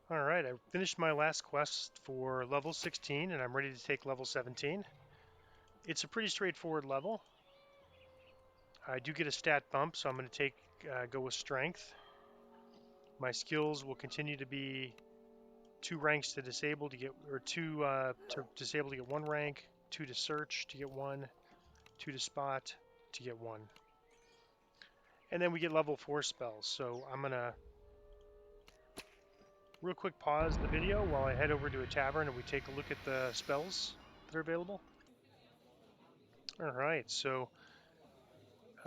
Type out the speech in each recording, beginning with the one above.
Alright, I finished my last quest for level 16 and I'm ready to take level 17. It's a pretty straightforward level. I do get a stat bump, so I'm going to go with strength. My skills will continue to be two ranks to disable to get, or two to disable to get one rank, two to search to get one, two to spot to get one. And then we get level 4 spells. So I'm going to real quick pause the video while I head over to a tavern and we take a look at the spells that are available. Alright, so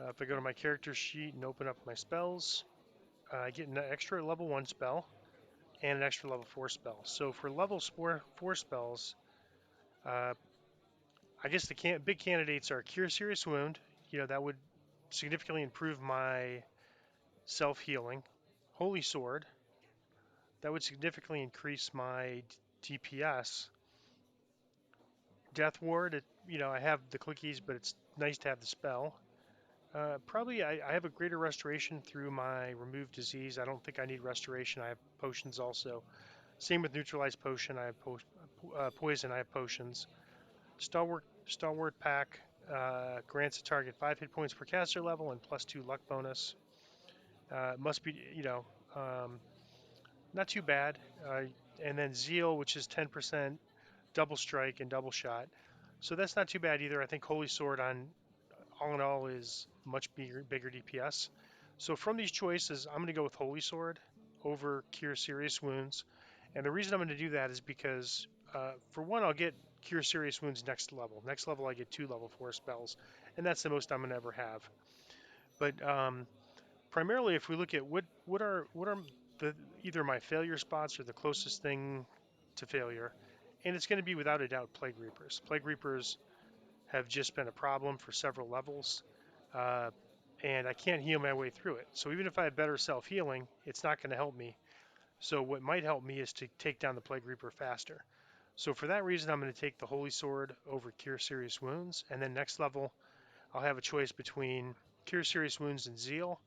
if I go to my character sheet and open up my spells, I get an extra level 1 spell and an extra level 4 spell. So for level 4 spells, uh, I guess the big candidates are Cure Serious Wound. That would significantly improve my self-healing. Holy Sword. That would significantly increase my DPS. Death Ward, I have the clickies, but it's nice to have the spell. Probably I have a greater restoration through my remove disease. I don't think I need restoration. I have potions also. Same with neutralized potion. I have poison. I have potions. Stalwart pack grants a target 5 hit points per caster level and +2 luck bonus. Must be um, not too bad. And then Zeal, which is 10% double strike and double shot. So that's not too bad either. I think Holy Sword on all in all is much bigger DPS. So from these choices, I'm going to go with Holy Sword over Cure Serious Wounds. And the reason I'm going to do that is because, for one, I'll get Cure Serious Wounds next level. Next level, I get 2 level 4 spells, and that's the most I'm going to ever have. But primarily, if we look at what are the either my failure spots or the closest thing to failure, and it's going to be without a doubt Plague Reapers. Plague Reapers have just been a problem for several levels. Uh, and I can't heal my way through it. So even if I have better self-healing, it's not going to help me. So what might help me is to take down the Plague Reaper faster. So for that reason, I'm going to take the Holy Sword over Cure Serious Wounds, and then next level, I'll have a choice between Cure Serious Wounds and Zeal.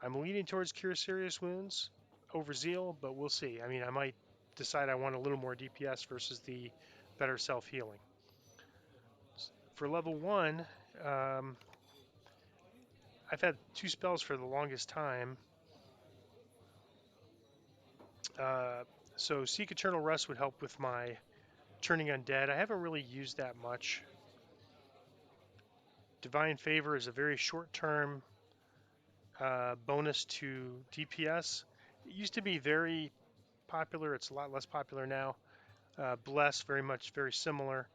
I'm leaning towards Cure Serious Wounds over Zeal, but we'll see. I mean, I might decide I want a little more DPS versus the better self-healing. For level 1, um, I've had 2 spells for the longest time. Uh, so Seek Eternal Rest would help with my turning undead. I haven't really used that much. Divine Favor is a very short-term bonus to DPS. It used to be very popular. It's a lot less popular now. Bless, very similar.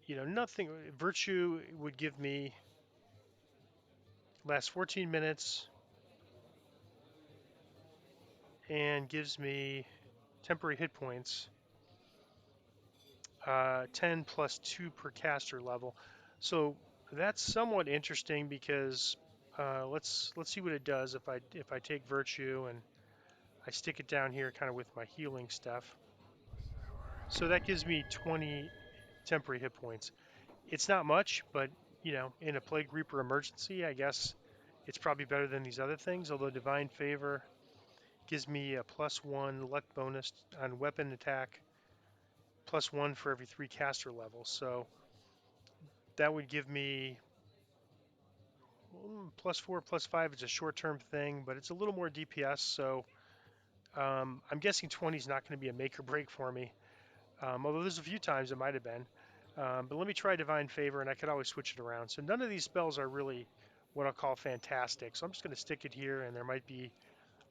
Nothing. Virtue would give me last 14 minutes and gives me temporary hit points. 10 plus 2 per caster level. So that's somewhat interesting because let's see what it does if I take Virtue and I stick it down here kind of with my healing stuff. So that gives me 20 temporary hit points. It's not much, but in a Plague Reaper emergency, I guess it's probably better than these other things. Although Divine Favor gives me a +1 luck bonus on weapon attack, +1 for every 3 caster levels. So that would give me +4, +5. It's a short-term thing, but it's a little more DPS. So I'm guessing 20 is not going to be a make or break for me. Although there's a few times it might have been. But let me try Divine Favor, and I could always switch it around. So none of these spells are really what I'll call fantastic. So I'm just going to stick it here, and there might be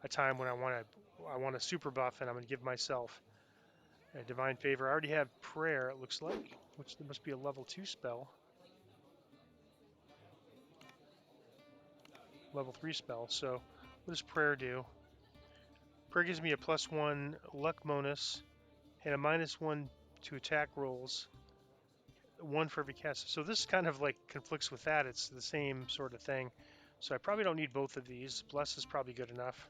a time when I want to super buff, and I'm going to give myself a Divine Favor. I already have Prayer, it looks like, which must be a level 2 spell. Level 3 spell. So what does Prayer do? Prayer gives me a +1 luck bonus and a -1 to attack rolls, 1 for every cast. So this kind of like conflicts with that. It's the same sort of thing. So I probably don't need both of these. Bless is probably good enough.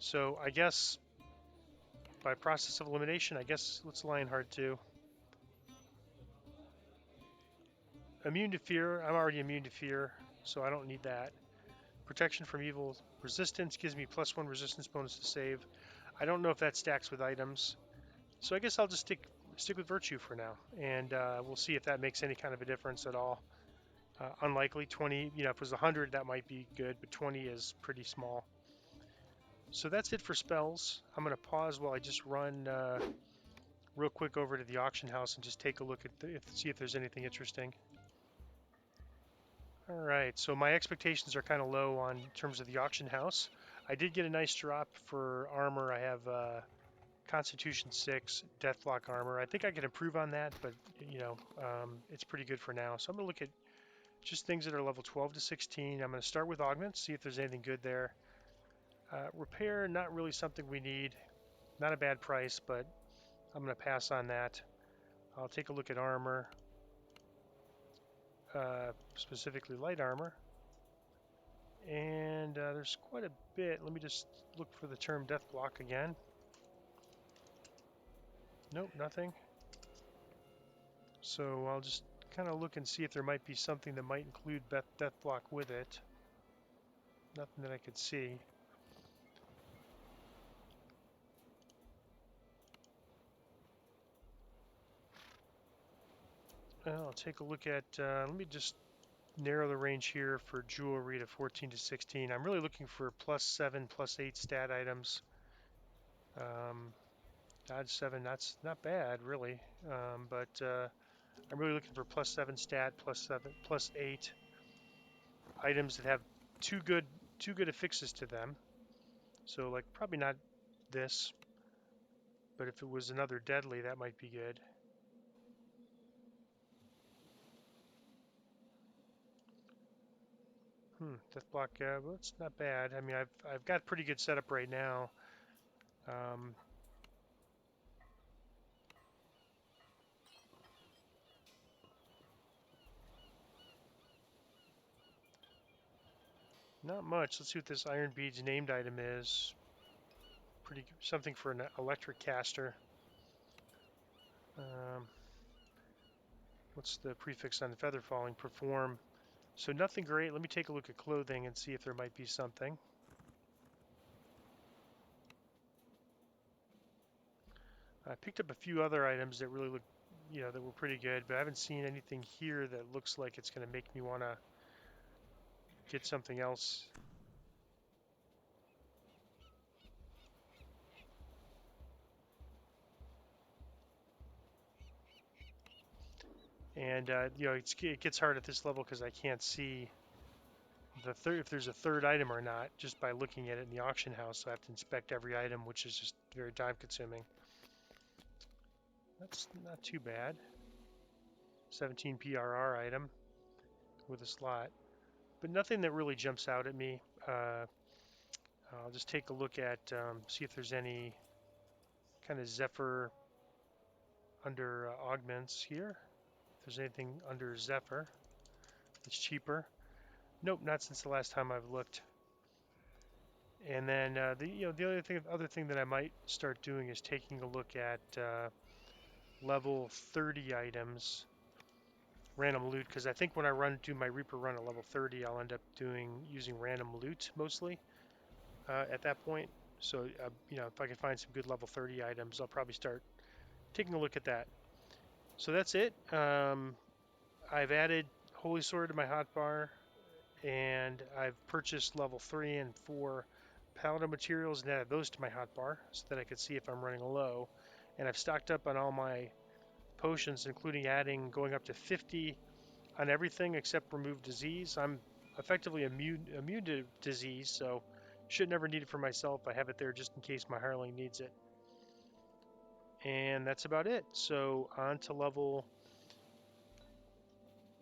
So I guess by process of elimination, I guess let's Lionheart too. Immune to fear. I'm already immune to fear, so I don't need that. Protection from evil resistance gives me +1 resistance bonus to save. I don't know if that stacks with items, so I guess I'll just stick with virtue for now, and we'll see if that makes any kind of a difference at all. Unlikely. 20, if it was 100, that might be good, but 20 is pretty small. So that's it for spells. I'm going to pause while I just run real quick over to the auction house and just take a look at see if there's anything interesting. All right, so my expectations are kind of low on terms of the auction house. I did get a nice drop for armor. I have Constitution 6 Deathlock armor. I think I can improve on that, but it's pretty good for now. So I'm gonna look at just things that are level 12 to 16. I'm gonna start with augments, see if there's anything good there. Repair, not really something we need. Not a bad price, but I'm gonna pass on that. I'll take a look at armor, specifically light armor. And there's quite a bit. Let me just look for the term death block again. Nope, nothing. So I'll just kind of look and see if there might be something that might include death block with it. Nothing that I could see. I'll take a look at, let me just narrow the range here for jewelry to 14 to 16. I'm really looking for +7, +8 stat items. Dodge 7, that's not bad really, but I'm really looking for +7 stat, +7, +8 items that have two good affixes to them. So like probably not this, but if it was another deadly, that might be good. Death block, well, it's not bad. I mean, I've got pretty good setup right now. Not much. Let's see what this Iron Beads named item is. Pretty something for an electric caster. What's the prefix on the feather falling? Perform. So nothing great. Let me take a look at clothing and see if there might be something. I picked up a few other items that really look, that were pretty good, but I haven't seen anything here that looks like it's going to make me want to get something else. And it gets hard at this level because I can't see if there's a third item or not just by looking at it in the auction house. So I have to inspect every item, which is just very time consuming. That's not too bad. 17 PRR item with a slot, but nothing that really jumps out at me. I'll just take a look at, see if there's any kind of Zephyr under augments here. If there's anything under Zephyr that's cheaper. Nope, not since the last time I've looked. And then the other thing that I might start doing is taking a look at level 30 items, random loot, because I think when I do my Reaper run at level 30, I'll end up using random loot mostly at that point. So if I can find some good level 30 items, I'll probably start taking a look at that. So that's it. I've added Holy Sword to my hotbar, and I've purchased level 3 and 4 Paladin materials and added those to my hotbar so that I could see if I'm running low. And I've stocked up on all my potions, including going up to 50 on everything except remove disease. I'm effectively immune to disease, so should never need it for myself. I have it there just in case my hireling needs it. And that's about it. So on to level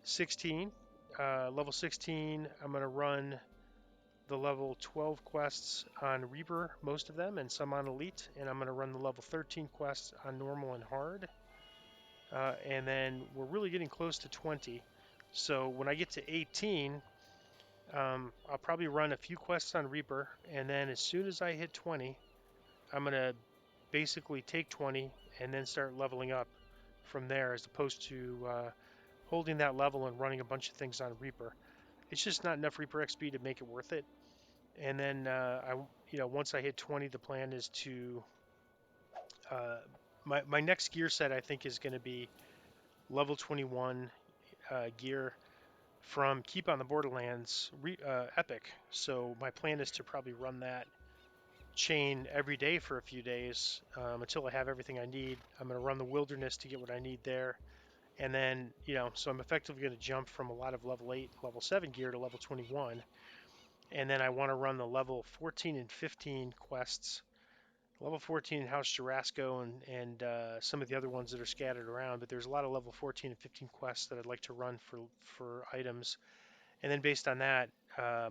16. Level 16, I'm going to run the level 12 quests on Reaper, most of them, and some on Elite, and I'm going to run the level 13 quests on Normal and Hard. And then we're really getting close to 20. So when I get to 18, I'll probably run a few quests on Reaper, and then as soon as I hit 20, I'm going to basically take 20 and then start leveling up from there, as opposed to holding that level and running a bunch of things on Reaper. it's just not enough Reaper XP to make it worth it. And then once I hit 20, the plan is to uh, my next gear set I think is going to be level 21 gear from Keep on the Borderlands Epic. So my plan is to probably run that chain every day for a few days until I have everything I need. I'm going to run the Wilderness to get what I need there. And then, so I'm effectively going to jump from a lot of level 8, level 7 gear to level 21. And then I want to run the level 14 and 15 quests. Level 14 House Jarasco and some of the other ones that are scattered around, but there's a lot of level 14 and 15 quests that I'd like to run for items. And then based on that,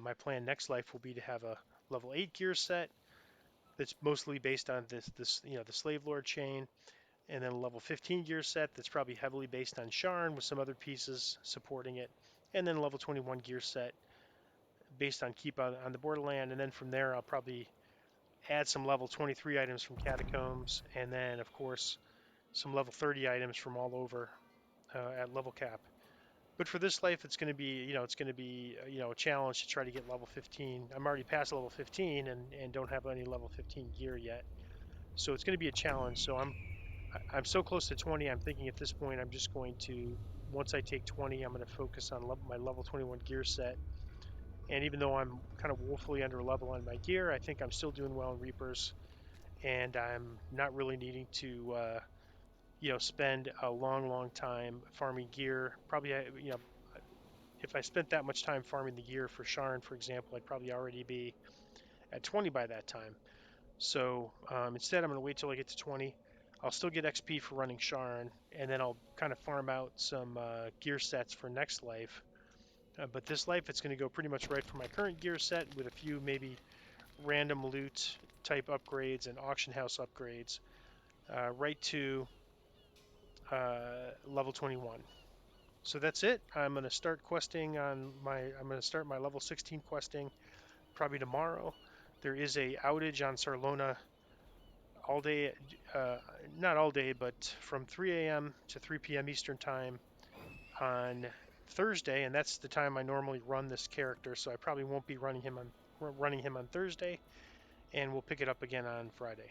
my plan next life will be to have a level 8 gear set that's mostly based on the Slave Lord chain, and then a level 15 gear set that's probably heavily based on Sharn with some other pieces supporting it, and then a level 21 gear set based on Keep on the Borderland, and then from there I'll probably add some level 23 items from Catacombs, and then of course some level 30 items from all over at level cap. But for this life, it's going to be, a challenge to try to get level 15. I'm already past level 15 and don't have any level 15 gear yet, so it's going to be a challenge. So I'm so close to 20. I'm thinking at this point, I'm just going to, once I take 20, I'm going to focus on my level 21 gear set. And even though I'm kind of woefully under level on my gear, I think I'm still doing well in Reapers, and I'm not really needing to, spend a long, long time farming gear. Probably, if I spent that much time farming the gear for Sharn, for example, I'd probably already be at 20 by that time. So instead, I'm going to wait till I get to 20. I'll still get XP for running Sharn, and then I'll kind of farm out some gear sets for next life. But this life, it's going to go pretty much right for my current gear set with a few maybe random loot type upgrades and auction house upgrades, right to level 21. So that's it. I'm going to start questing I'm going to start my level 16 questing probably tomorrow. There is a outage on Sarlona all day, uh, not all day, but from 3 a.m. to 3 p.m. Eastern time on Thursday, and that's the time I normally run this character. So I probably won't be running him on Thursday, and we'll pick it up again on Friday.